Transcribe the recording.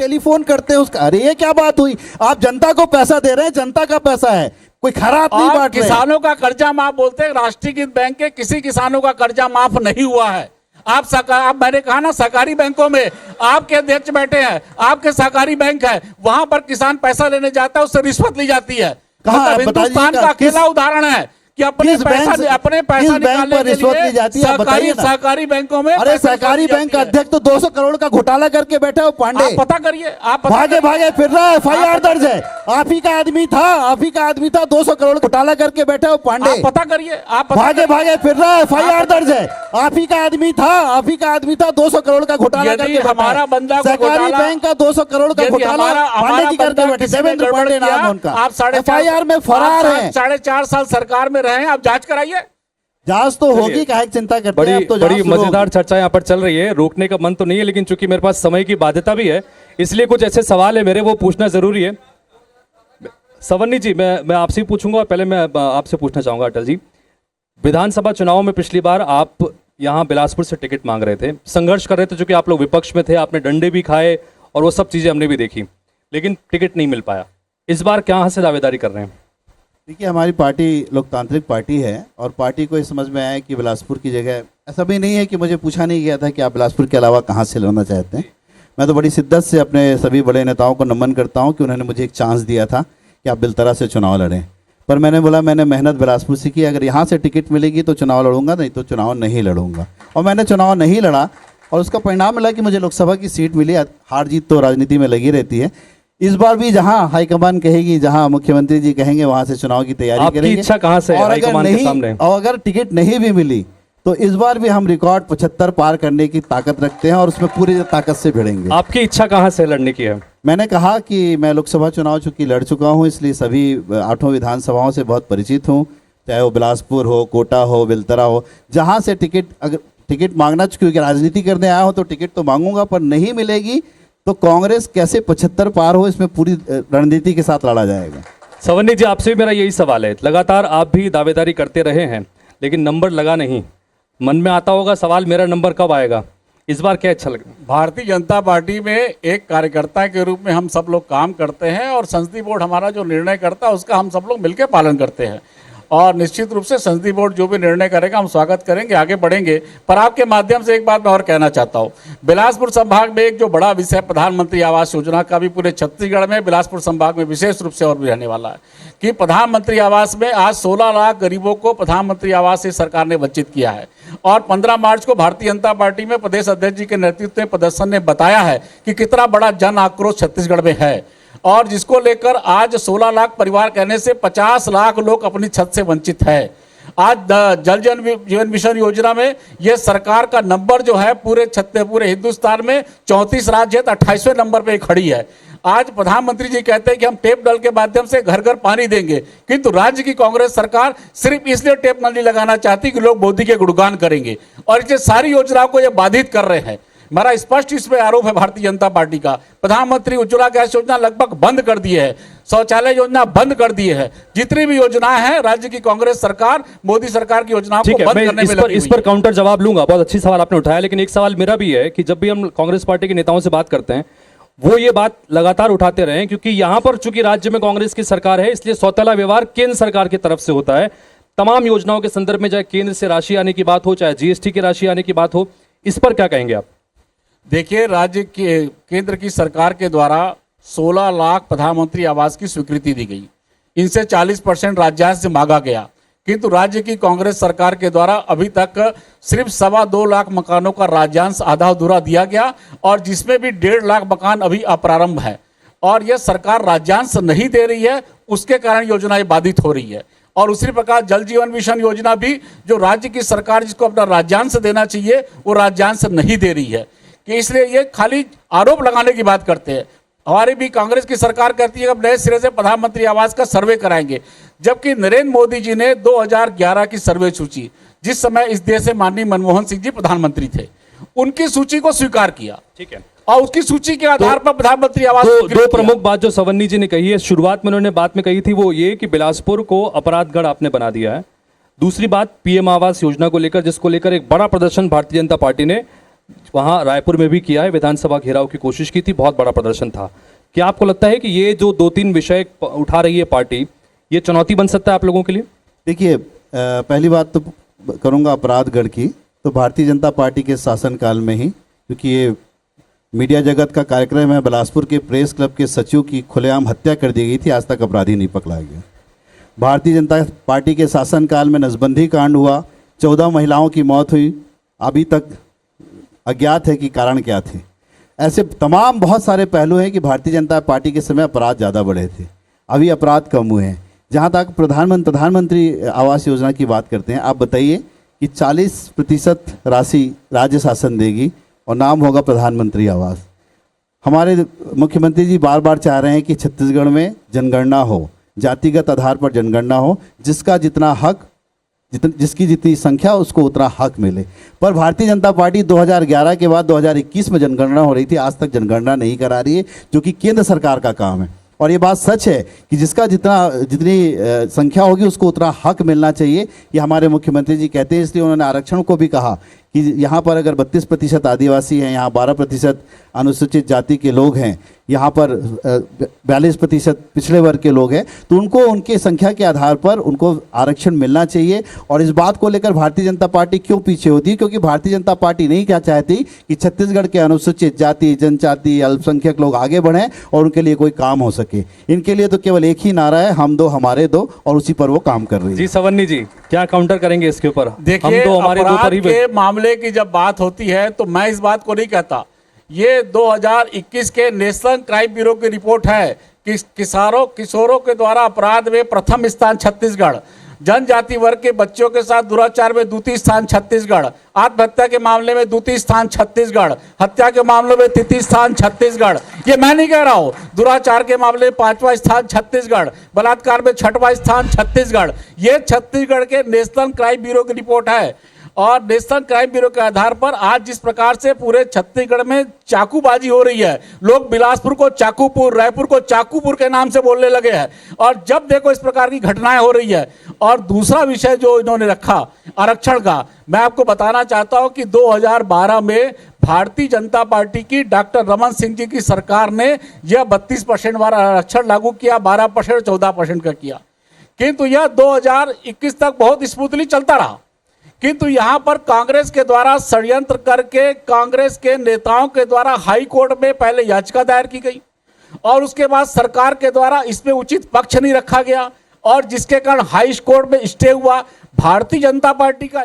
Telephone करते हैं उसका, अरे ये क्या बात हुई, आप जनता को पैसा दे रहे हैं, जनता का पैसा है, कोई खराब नहीं बांट रहे। किसानों का कर्जा माफ बोलते हैं, राष्ट्रीयकृत बैंक के किसी किसानों का कर्जा माफ नहीं हुआ है। आप मैंने कहा ना, सहकारी बैंकों में आपके अध्यक्ष बैठे हैं, आपके सहकारी बैंक है, वहां पर किसान पैसा लेने जाता है, उससे रिश्वत ली जाती है। कहाँ हिंदुस्तान का अकेला उदाहरण है कि अपने पैसा निकालने के लिए सहकारी बैंकों में। अरे सहकारी बैंक का अध्यक्ष तो 200 करोड़ का घोटाला करके बैठा है पांडे, आप पता करिए, आप भागे भागे फिर रहा है, FIR दर्ज है, आप ही का आदमी था 200 करोड़ घोटाला करके बैठा है पांडे, पता करिए, आप भागे भागे फिर रहा है, FIR दर्ज है, आप ही का आदमी था 200 करोड़ का घोटाला करके हमारा बंदा सहकारी बैंक का 200 करोड़ का घोटाला पांडे जी करके बैठे, देवेंद्र पांडे नाम उनका, आप FIR में फरार है, 4.5 साल सरकार में रहे, आप जांच कराइए। जांच तो होगी, काहे चिंता करते हैं, अब तो बड़ी मजेदार चर्चा यहाँ पर चल रही है, रोकने का मन तो नहीं है, लेकिन चूंकि मेरे पास समय की बाध्यता भी है, इसलिए कुछ ऐसे सवाल है मेरे, वो पूछना जरूरी है। सवन्नी जी, मैं आपसे ही पूछूंगा, और पहले मैं आपसे पूछना चाहूंगा अटल जी, विधानसभा चुनाव में पिछली बार आप यहाँ बिलासपुर से टिकट मांग रहे थे, संघर्ष कर रहे थे, चूंकि आप लोग विपक्ष में थे, आपने डंडे भी खाए और वो सब चीजें हमने भी देखी, लेकिन टिकट नहीं मिल पाया। इस बार क्या से दावेदारी कर रहे हैं? देखिए, हमारी पार्टी लोकतांत्रिक पार्टी है और पार्टी को ये समझ में आया कि बिलासपुर की जगह, ऐसा भी नहीं है कि मुझे पूछा नहीं गया था कि आप बिलासपुर के अलावा कहाँ से लड़ना चाहते हैं। मैं तो बड़ी शिद्दत से अपने सभी बड़े नेताओं को नमन करता हूँ कि उन्होंने मुझे एक चांस दिया था कि आप बिलतरा से चुनाव लड़ें, पर मैंने बोला मैंने मेहनत बिलासपुर से की, अगर यहाँ से टिकट मिलेगी तो चुनाव लड़ूंगा, नहीं तो चुनाव नहीं लड़ूंगा। और मैंने चुनाव नहीं लड़ा और उसका परिणाम मिला कि मुझे लोकसभा की सीट मिली। हार जीत तो राजनीति में लगी रहती है। इस बार भी जहां हाईकमान कहेगी, जहां मुख्यमंत्री जी कहेंगे, वहां से चुनाव की तैयारी करेंगे। आपकी इच्छा कहां से है हाईकमान के सामने? और अगर टिकट नहीं भी मिली तो इस बार भी हम रिकॉर्ड 75 पार करने की ताकत रखते हैं और उसमें पूरी ताकत से भिड़ेंगे। आपकी इच्छा कहां से लड़ने की है? मैंने कहा कि मैं लोकसभा चुनाव चूंकि लड़ चुका हूं, इसलिए सभी 8 विधानसभाओं से बहुत परिचित हूं, चाहे वो बिलासपुर हो, कोटा हो, बेलतरा हो, जहां से अगर टिकट मांगना, क्योंकि राजनीति करने आया हो तो टिकट तो मांगूंगा, पर नहीं मिलेगी तो कांग्रेस कैसे 75 पार हो, इसमें पूरी रणनीति के साथ लड़ा जाएगा। सवन्नी जी, आपसे भी मेरा यही सवाल है, लगातार आप भी दावेदारी करते रहे हैं लेकिन नंबर लगा नहीं, मन में आता होगा सवाल मेरा नंबर कब आएगा, इस बार क्या अच्छा लगा? भारतीय जनता पार्टी में एक कार्यकर्ता के रूप में हम सब लोग काम करते हैं और संसदीय बोर्ड हमारा जो निर्णय करता है उसका हम सब लोग मिलकर पालन करते हैं और निश्चित रूप से संसदीय बोर्ड जो भी निर्णय करेगा हम स्वागत करेंगे, आगे बढ़ेंगे। पर आपके माध्यम से एक बात मैं और कहना चाहता हूँ, बिलासपुर संभाग में एक जो बड़ा विषय प्रधानमंत्री आवास योजना का भी पूरे छत्तीसगढ़ में, बिलासपुर संभाग में विशेष रूप से और भी रहने वाला है कि प्रधानमंत्री आवास में आज 16 लाख गरीबों को प्रधानमंत्री आवास से सरकार ने वंचित किया है। और 15 मार्च को भारतीय जनता पार्टी में प्रदेश अध्यक्ष जी के नेतृत्व में प्रदर्शन ने बताया है कि कितना बड़ा जन आक्रोश छत्तीसगढ़ में है और जिसको लेकर आज 16 लाख परिवार कहने से 50 लाख लोग अपनी छत से वंचित है। आज जल जीवन मिशन योजना में ये सरकार का नंबर जो है पूरे हिंदुस्तान में 34 राज्य है तो 28वें नंबर पे खड़ी है। आज प्रधानमंत्री जी कहते हैं कि हम टेप नल के माध्यम से घर घर पानी देंगे, किंतु राज्य की कांग्रेस सरकार सिर्फ इसलिए टेप नल नहीं लगाना चाहती कि लोग मोदी के गुणगान करेंगे और ये सारी योजनाओं को ये बाधित कर रहे हैं। मेरा स्पष्ट इसमें आरोप है भारतीय जनता पार्टी का। प्रधानमंत्री उज्ज्वला गैस योजना लगभग बंद कर दी है, शौचालय योजना बंद कर दी है, जितनी भी योजनाएं हैं राज्य की कांग्रेस सरकार मोदी सरकार की योजनाओं को बंद करने में लगी। इस पर काउंटर जवाब लूंगा, बहुत अच्छी सवाल आपने उठाया, लेकिन एक सवाल मेरा भी है कि जब भी हम कांग्रेस पार्टी के नेताओं से बात करते हैं वो ये बात लगातार उठाते रहे क्योंकि यहां पर चूंकि राज्य में कांग्रेस की सरकार है इसलिए सौतेला व्यवहार केंद्र सरकार की तरफ से होता है तमाम योजनाओं के संदर्भ में, चाहे केंद्र से राशि आने की बात हो, चाहे जीएसटी की राशि आने की बात हो, इस पर क्या कहेंगे आप? देखिए, राज्य के केंद्र की सरकार के द्वारा 16 लाख प्रधानमंत्री आवास की स्वीकृति दी गई, इनसे 40% राज्यांश से मांगा गया, किंतु राज्य की कांग्रेस सरकार के द्वारा अभी तक सिर्फ 2.25 लाख मकानों का राज्यांश आधा अधूरा दिया गया और जिसमें भी 1.5 लाख मकान अभी अप्रारंभ है और यह सरकार राज्यांश नहीं दे रही है, उसके कारण योजनाएं बाधित हो रही है। और उसी प्रकार जल जीवन मिशन योजना भी जो राज्य की सरकार जिसको अपना राज्यांश देना चाहिए वो राज्यांश नहीं दे रही है, कि इसलिए ये खाली आरोप लगाने की बात करते हैं। हमारी भी कांग्रेस की सरकार कहती है अब नए सिरे से प्रधानमंत्री आवास का सर्वे कराएंगे, जबकि नरेंद्र मोदी जी ने 2011 की सर्वे सूची, जिस समय इस देश से माननीय मनमोहन सिंह जी प्रधानमंत्री थे, उनकी सूची को स्वीकार किया। ठीक है, और उसकी सूची के आधार पर प्रधानमंत्री आवास दो प्रमुख बात जो सवन्नी जी ने कही है, शुरुआत में उन्होंने बात में कही थी वो ये कि बिलासपुर को अपराधगढ़ आपने बना दिया है। दूसरी बात पीएम आवास योजना को लेकर, जिसको लेकर एक बड़ा प्रदर्शन भारतीय जनता पार्टी ने वहाँ रायपुर में भी किया है, विधानसभा घेराव की कोशिश की थी, बहुत बड़ा प्रदर्शन था। क्या आपको लगता है कि ये जो 2-3 विषय उठा रही है पार्टी, ये चुनौती बन सकता है आप लोगों के लिए? देखिए, पहली बात तो करूंगा अपराधगढ़ की। तो भारतीय जनता पार्टी के शासनकाल में ही, क्योंकि ये मीडिया जगत का कार्यक्रम है, बिलासपुर के प्रेस क्लब के सचिव की खुलेआम हत्या कर दी गई थी, आज तक अपराधी नहीं पकड़ा गया। भारतीय जनता पार्टी के शासनकाल में नसबंदी कांड हुआ, 14 महिलाओं की मौत हुई, अभी तक अज्ञात है कि कारण क्या थे। ऐसे तमाम बहुत सारे पहलू हैं कि भारतीय जनता पार्टी के समय अपराध ज़्यादा बढ़े थे, अभी अपराध कम हुए हैं। जहाँ तक प्रधानमंत्री आवास योजना की बात करते हैं, आप बताइए कि 40% राशि राज्य शासन देगी और नाम होगा प्रधानमंत्री आवास। हमारे मुख्यमंत्री जी बार बार चाह रहे हैं कि छत्तीसगढ़ में जनगणना हो, जातिगत आधार पर जनगणना हो, जिसका जितना हक, जिसकी जितनी संख्या उसको उतना हक मिले। पर भारतीय जनता पार्टी 2011 के बाद 2021 में जनगणना हो रही थी, आज तक जनगणना नहीं करा रही है, जो कि केंद्र सरकार का काम है। और ये बात सच है कि जिसका जितनी संख्या होगी उसको उतना हक मिलना चाहिए, ये हमारे मुख्यमंत्री जी कहते हैं। इसलिए उन्होंने आरक्षण को भी कहा कि यहाँ पर अगर 32% आदिवासी हैं, यहाँ 12% अनुसूचित जाति के लोग हैं, यहाँ पर 42% पिछड़े वर्ग के लोग हैं, तो उनको उनके संख्या के आधार पर उनको आरक्षण मिलना चाहिए। और इस बात को लेकर भारतीय जनता पार्टी क्यों पीछे होती है? क्योंकि भारतीय जनता पार्टी नहीं क्या चाहती कि छत्तीसगढ़ के अनुसूचित जाति, जनजाति, अल्पसंख्यक लोग आगे बढ़ें और उनके लिए कोई काम हो सके। इनके लिए तो केवल एक ही नारा है, हम दो हमारे दो, और उसी पर वो काम कर रही है। जी सवन्नी जी, क्या काउंटर करेंगे इसके ऊपर? देखिए, हम दो हमारे दो पर ही के मामले की जब बात होती है तो मैं इस बात को नहीं कहता। ये 2021 के नेशनल क्राइम ब्यूरो की रिपोर्ट है कि किशोरों के द्वारा अपराध में प्रथम स्थान छत्तीसगढ़, जनजाति वर्ग के बच्चों के साथ दुराचार में द्वितीय स्थान छत्तीसगढ़, आत्महत्या के मामले में द्वितीय स्थान छत्तीसगढ़, हत्या के मामलों में तृतीय स्थान छत्तीसगढ़। ये मैं नहीं कह रहा हूँ। दुराचार के मामले में 5वां स्थान छत्तीसगढ़, बलात्कार में 6वां स्थान छत्तीसगढ़। ये छत्तीसगढ़ के नेशनल क्राइम ब्यूरो की रिपोर्ट है। और नेशनल क्राइम ब्यूरो के आधार पर आज जिस प्रकार से पूरे छत्तीसगढ़ में चाकूबाजी हो रही है, लोग बिलासपुर को चाकूपुर, रायपुर को चाकूपुर के नाम से बोलने लगे हैं, और जब देखो इस प्रकार की घटनाएं हो रही है। और दूसरा विषय जो इन्होंने रखा आरक्षण का, मैं आपको बताना चाहता हूं कि 2012 में भारतीय जनता पार्टी की डॉक्टर रमन सिंह जी की सरकार ने यह 32% वाला आरक्षण लागू किया, 12% 14% का किया। किंतु यह 2021 तक बहुत स्मूथली चलता रहा। किंतु यहां पर कांग्रेस के द्वारा षड्यंत्र करके कांग्रेस के नेताओं के द्वारा हाई कोर्ट में पहले याचिका दायर की गई, और उसके बाद सरकार के द्वारा इसमें उचित पक्ष नहीं रखा गया, और जिसके कारण हाई कोर्ट में स्टे हुआ। भारतीय जनता पार्टी का